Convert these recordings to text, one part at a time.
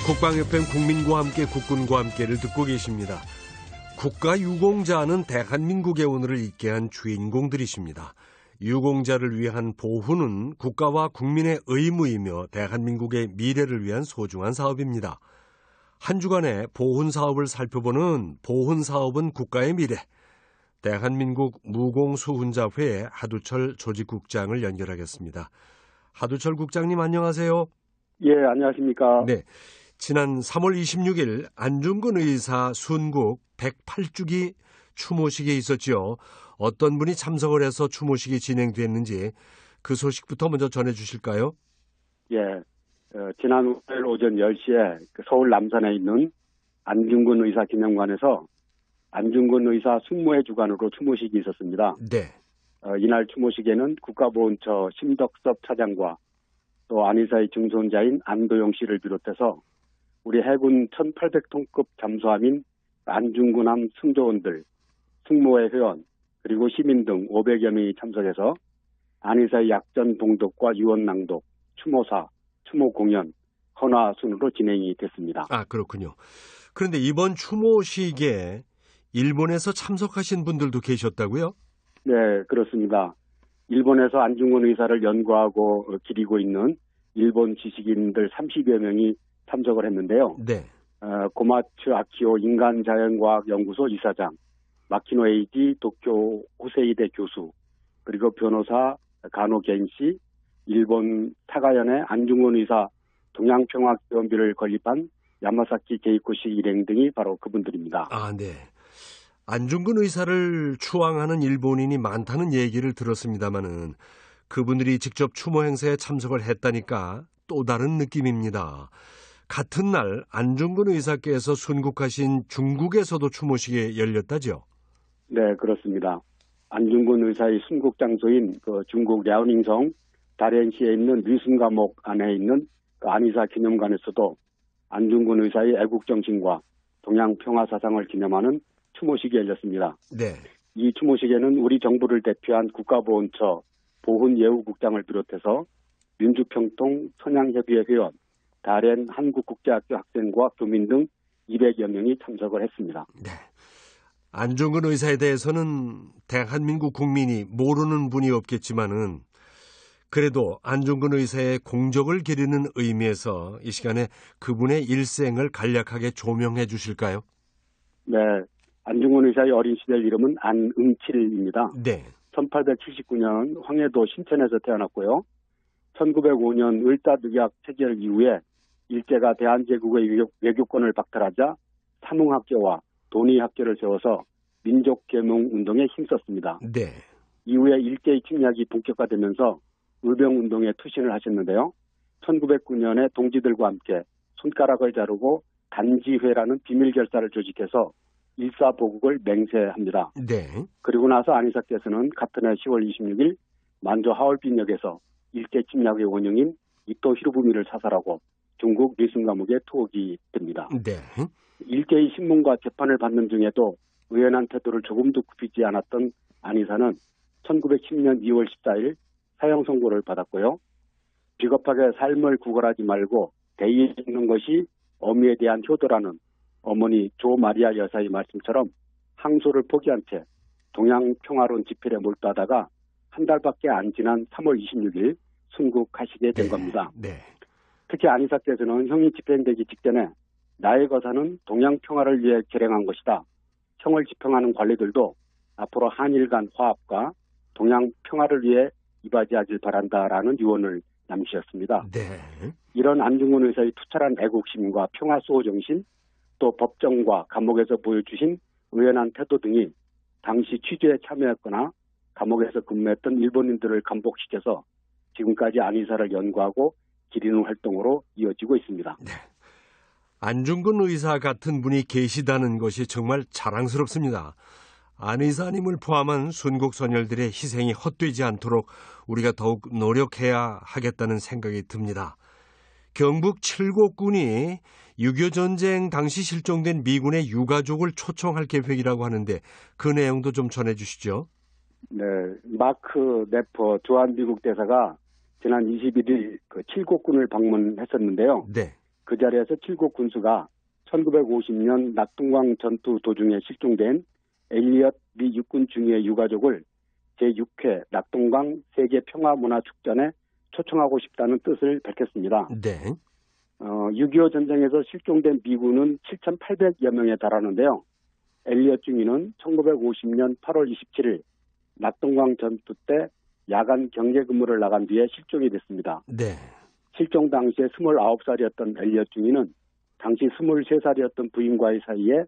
국방 FM 국민과 함께 국군과 함께를 듣고 계십니다. 국가유공자는 대한민국의 오늘을 있게 한 주인공들이십니다. 유공자를 위한 보훈은 국가와 국민의 의무이며 대한민국의 미래를 위한 소중한 사업입니다. 한 주간의 보훈사업을 살펴보는 보훈사업은 국가의 미래. 대한민국 무공수훈자회 하두철 조직국장을 연결하겠습니다. 하두철 국장님 안녕하세요. 예, 안녕하십니까. 네, 지난 3월 26일 안중근 의사 순국 108주기 추모식이 있었지요. 어떤 분이 참석을 해서 추모식이 진행됐는지 그 소식부터 먼저 전해주실까요? 예, 지난 월요일 오전 10시에 서울 남산에 있는 안중근 의사 기념관에서 안중근 의사 순모의 주관으로 추모식이 있었습니다. 네. 이날 추모식에는 국가보훈처 심덕섭 차장과 또 안의사의 증손자인 안도영 씨를 비롯해서 우리 해군 1800톤급 잠수함인 안중근함 승조원들, 승모의 회원, 그리고 시민 등 500여 명이 참석해서 안의사의 약전 봉독과 유언 낭독, 추모사, 추모 공연, 헌화 순으로 진행이 됐습니다. 아, 그렇군요. 그런데 이번 추모식에 일본에서 참석하신 분들도 계셨다고요? 네, 그렇습니다. 일본에서 안중근 의사를 연구하고 기리고 있는 일본 지식인들 30여 명이 참석을 했는데요. 네. 고마츠 아키오 인간자연과학연구소 이사장, 마키노 에이지 도쿄 호세이대 교수, 그리고 변호사 가노 겐씨, 일본 사가연의 안중근 의사 동양평화기원비를 건립한 야마사키 게이코시 일행 등이 바로 그분들입니다. 아, 네. 안중근 의사를 추앙하는 일본인이 많다는 얘기를 들었습니다마는 그분들이 직접 추모 행사에 참석을 했다니까 또 다른 느낌입니다. 같은 날 안중근 의사께서 순국하신 중국에서도 추모식이 열렸다죠? 네, 그렇습니다. 안중근 의사의 순국 장소인 중국 랴오닝성 다롄시에 있는 류순감옥 안에 있는 안의사 기념관에서도 안중근 의사의 애국정신과 동양평화사상을 기념하는 추모식이 열렸습니다. 네. 이 추모식에는 우리 정부를 대표한 국가보훈처 보훈예우국장을 비롯해서 민주평통 선양협의회 회원, 다롄 한국국제학교 학생과 교민 등 200여 명이 참석을 했습니다. 네. 안중근 의사에 대해서는 대한민국 국민이 모르는 분이 없겠지만은 그래도 안중근 의사의 공적을 기리는 의미에서 이 시간에 그분의 일생을 간략하게 조명해 주실까요? 네. 안중근 의사의 어린 시절 이름은 안응칠입니다. 네. 1879년 황해도 신천에서 태어났고요. 1905년 을다득약 체결 이후에 일제가 대한제국의 외교권을 박탈하자 사문학교와 돈이학교를 세워서 민족계몽운동에 힘썼습니다. 네. 이후에 일제의 침략이 본격화되면서 의병운동에 투신을 하셨는데요. 1909년에 동지들과 함께 손가락을 자르고 단지회라는 비밀결사를 조직해서 일사보국을 맹세합니다. 네. 그리고 나서 안의사께서는 같은 해 10월 26일 만조 하얼빈역에서 일제 침략의 원흉인 이토 히로부미를 사살하고 중국 류순감옥에 투옥이 됩니다. 네. 일제의 신문과 재판을 받는 중에도 의연한 태도를 조금도 굽히지 않았던 안의사는 1910년 2월 14일 사형 선고를 받았고요. 비겁하게 삶을 구걸하지 말고 대의에 있는 것이 어미에 대한 효도라는 어머니 조 마리아 여사의 말씀처럼 항소를 포기한 채 동양평화론 집필에 몰두하다가 한 달밖에 안 지난 3월 26일 순국하시게 된 겁니다. 네. 특히 안의사께서는 형이 집행되기 직전에 나의 거사는 동양평화를 위해 결행한 것이다. 형을 집행하는 관리들도 앞으로 한일 간 화합과 동양평화를 위해 이바지하길 바란다라는 유언을 남기셨습니다. 네. 이런 안중근 의사의 투철한 애국심과 평화수호 정신, 또 법정과 감옥에서 보여주신 의연한 태도 등이 당시 취재에 참여했거나 감옥에서 근무했던 일본인들을 감복시켜서 지금까지 안의사를 연구하고 기리는 활동으로 이어지고 있습니다. 네. 안중근 의사 같은 분이 계시다는 것이 정말 자랑스럽습니다. 안 의사님을 포함한 순국 선열들의 희생이 헛되지 않도록 우리가 더욱 노력해야 하겠다는 생각이 듭니다. 경북 칠곡군이 6.25 전쟁 당시 실종된 미군의 유가족을 초청할 계획이라고 하는데 그 내용도 좀 전해주시죠. 네, 마크 네퍼 주한 미국 대사가 지난 21일 그 칠곡군을 방문했었는데요. 네. 그 자리에서 칠곡 군수가 1950년 낙동강 전투 도중에 실종된 엘리엇 미 육군 중위의 유가족을 제6회 낙동강 세계 평화문화축전에 초청하고 싶다는 뜻을 밝혔습니다. 네. 6.25 전쟁에서 실종된 미군은 7,800여 명에 달하는데요. 엘리엇 중위는 1950년 8월 27일 낙동강 전투 때 야간 경계 근무를 나간 뒤에 실종이 됐습니다. 네. 실종 당시에 29살이었던 엘리엇 중위는 당시 23살이었던 부인과의 사이에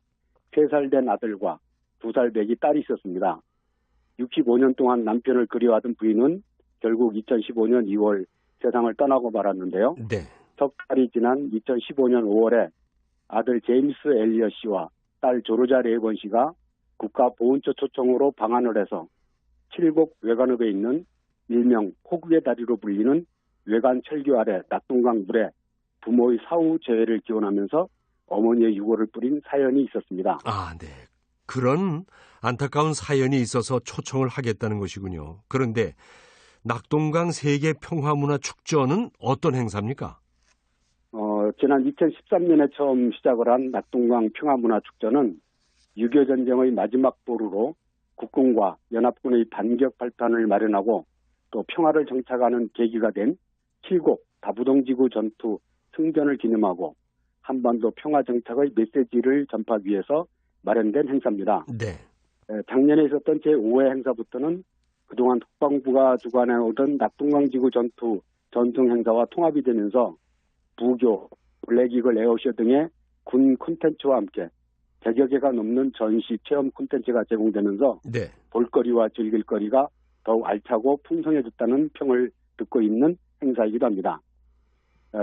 3살 된 아들과 2살 배기 딸이 있었습니다. 65년 동안 남편을 그리워하던 부인은 결국 2015년 2월 세상을 떠나고 말았는데요. 네. 석 달이 지난 2015년 5월에 아들 제임스 엘리엇 씨와 딸 조르자 레이번 씨가 국가보훈처 초청으로 방한을 해서 칠곡 외관읍에 있는 일명 호국의 다리로 불리는 외관 철교 아래 낙동강 물에 부모의 사후 재회를 기원하면서 어머니의 유골을 뿌린 사연이 있었습니다. 아, 네. 그런 안타까운 사연이 있어서 초청을 하겠다는 것이군요. 그런데 낙동강 세계 평화문화 축전은 어떤 행사입니까? 지난 2013년에 처음 시작을 한 낙동강 평화문화축전은 6.25 전쟁의 마지막 보루로 국군과 연합군의 반격 발판을 마련하고 또 평화를 정착하는 계기가 된 칠곡 다부동지구 전투 승전을 기념하고 한반도 평화 정착의 메시지를 전파하기 위해서 마련된 행사입니다. 네. 작년에 있었던 제5회 행사부터는 그동안 국방부가 주관해 오던 낙동강지구 전투 전승 행사와 통합이 되면서 부교, 블랙이글 에어쇼 등의 군 콘텐츠와 함께 100여 개가 넘는 전시 체험 콘텐츠가 제공되면서 네. 볼거리와 즐길거리가 더욱 알차고 풍성해졌다는 평을 듣고 있는 행사이기도 합니다.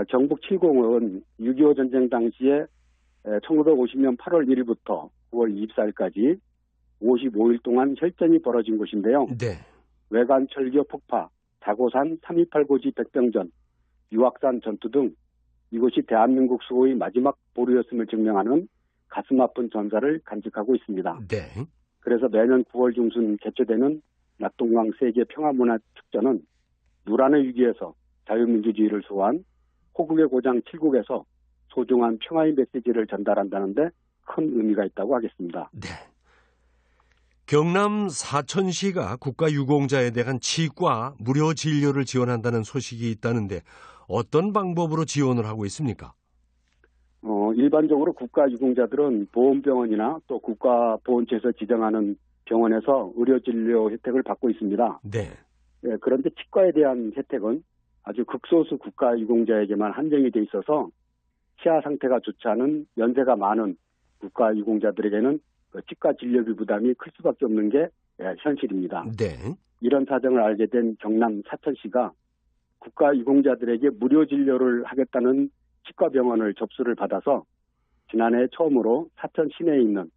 경북 칠곡은 6.25 전쟁 당시에 1950년 8월 1일부터 9월 24일까지 55일 동안 혈전이 벌어진 곳인데요. 네. 외관 철교 폭파, 자고산 3.28고지 백병전, 유악산 전투 등 이곳이 대한민국 수호의 마지막 보루였음을 증명하는 가슴 아픈 전사를 간직하고 있습니다. 네. 그래서 매년 9월 중순 개최되는 낙동강 세계 평화문화축전은 누란의 위기에서 자유민주주의를 수호한 호국의 고장 칠곡에서 소중한 평화의 메시지를 전달한다는데 큰 의미가 있다고 하겠습니다. 네. 경남 사천시가 국가유공자에 대한 치과 무료 진료를 지원한다는 소식이 있다는데 어떤 방법으로 지원을 하고 있습니까? 일반적으로 국가유공자들은 보험병원이나 또 국가보훈처에서 지정하는 병원에서 의료진료 혜택을 받고 있습니다. 네. 그런데 치과에 대한 혜택은 아주 극소수 국가유공자에게만 한정이 돼 있어서 치아 상태가 좋지 않은 연세가 많은 국가유공자들에게는 치과 진료비 부담이 클 수밖에 없는 게 현실입니다. 네. 이런 사정을 알게 된 경남 사천시가 국가유공자들에게 무료 진료를 하겠다는 치과병원을 접수를 받아서 지난해 처음으로 사천 시내에 있는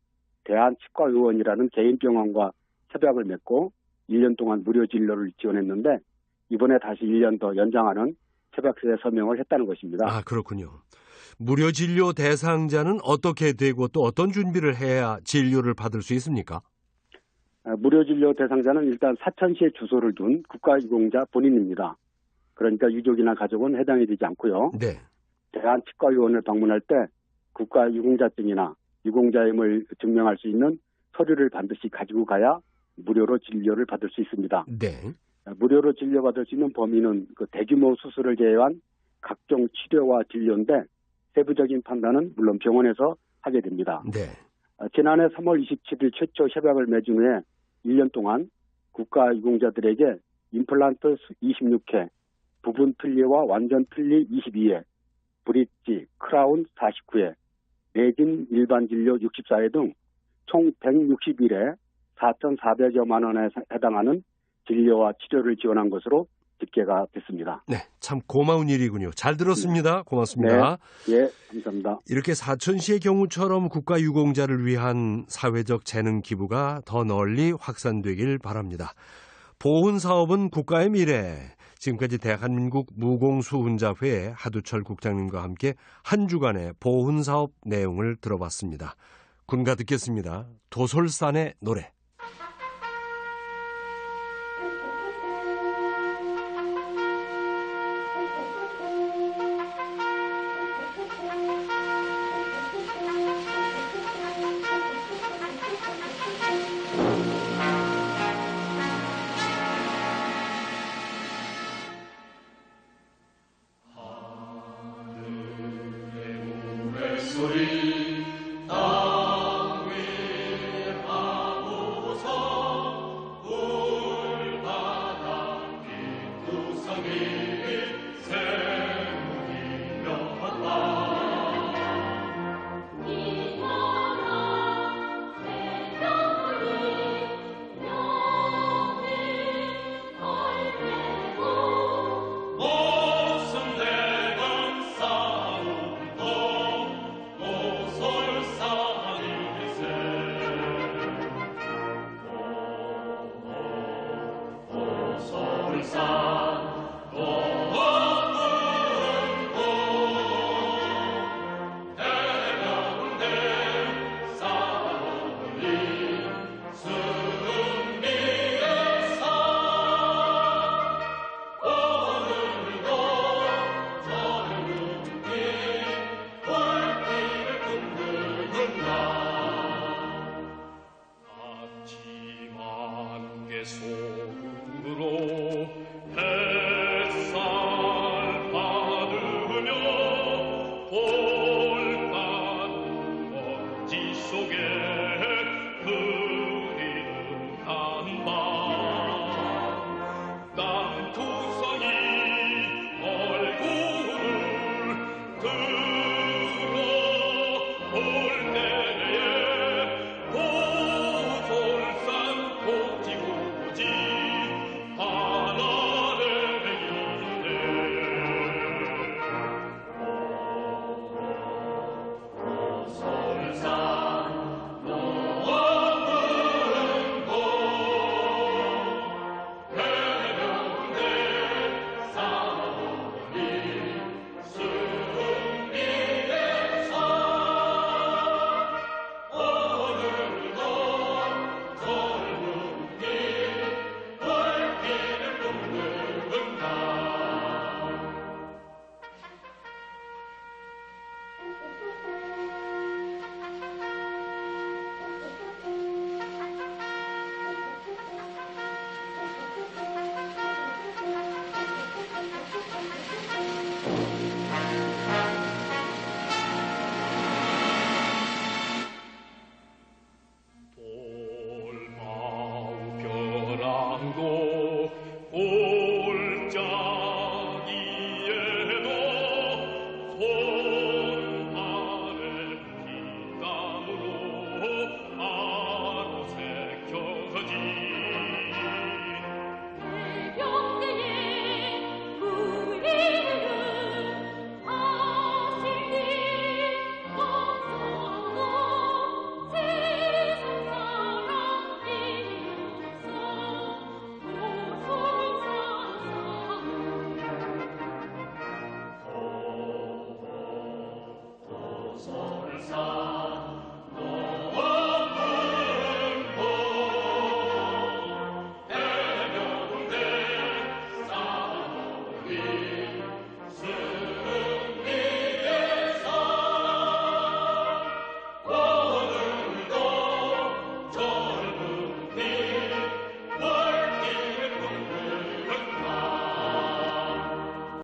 대한치과의원이라는 개인병원과 협약을 맺고 1년 동안 무료 진료를 지원했는데 이번에 다시 1년 더 연장하는 협약서에 서명을 했다는 것입니다. 아, 그렇군요. 무료 진료 대상자는 어떻게 되고 또 어떤 준비를 해야 진료를 받을 수 있습니까? 무료 진료 대상자는 일단 사천시에 주소를 둔 국가유공자 본인입니다. 그러니까 유족이나 가족은 해당이 되지 않고요. 네. 대한치과의원을 방문할 때 국가유공자증이나 유공자임을 증명할 수 있는 서류를 반드시 가지고 가야 무료로 진료를 받을 수 있습니다. 네. 무료로 진료받을 수 있는 범위는 대규모 수술을 제외한 각종 치료와 진료인데 세부적인 판단은 물론 병원에서 하게 됩니다. 네. 지난해 3월 27일 최초 협약을 맺은 후에 1년 동안 국가유공자들에게 임플란트 26회, 부분 틀니와 완전 틀니 22회, 브릿지, 크라운 49회, 내진 일반 진료 64회 등 총 161회 4,400여만 원에 해당하는 진료와 치료를 지원한 것으로 집계가 됐습니다. 네, 참 고마운 일이군요. 잘 들었습니다. 고맙습니다. 네, 감사합니다. 이렇게 사천시의 경우처럼 국가유공자를 위한 사회적 재능 기부가 더 널리 확산되길 바랍니다. 보훈사업은 국가의 미래. 지금까지 대한민국 무공수훈자회 하두철 국장님과 함께 한 주간의 보훈사업 내용을 들어봤습니다. 군가 듣겠습니다. 도솔산의 노래. 소리를